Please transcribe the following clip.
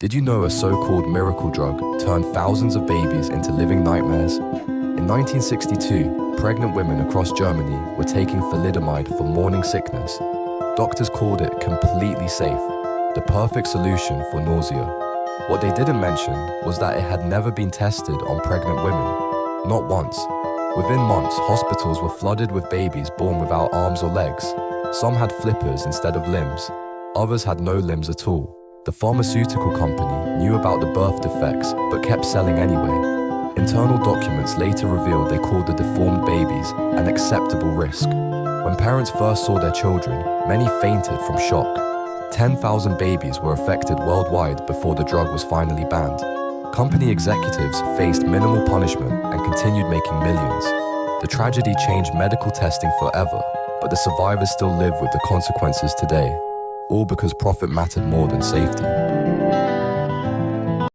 Did you know a so-called miracle drug turned thousands of babies into living nightmares? In 1962, pregnant women across Germany were taking thalidomide for morning sickness. Doctors called it completely safe, the perfect solution for nausea. What they didn't mention was that it had never been tested on pregnant women, not once. Within months, hospitals were flooded with babies born without arms or legs. Some had flippers instead of limbs, others had no limbs at all. The pharmaceutical company knew about the birth defects but kept selling anyway. Internal documents later revealed they called the deformed babies an acceptable risk. When parents first saw their children, many fainted from shock. 10,000 babies were affected worldwide before the drug was finally banned. Company executives faced minimal punishment and continued making millions. The tragedy changed medical testing forever, but the survivors still live with the consequences today. All because profit mattered more than safety.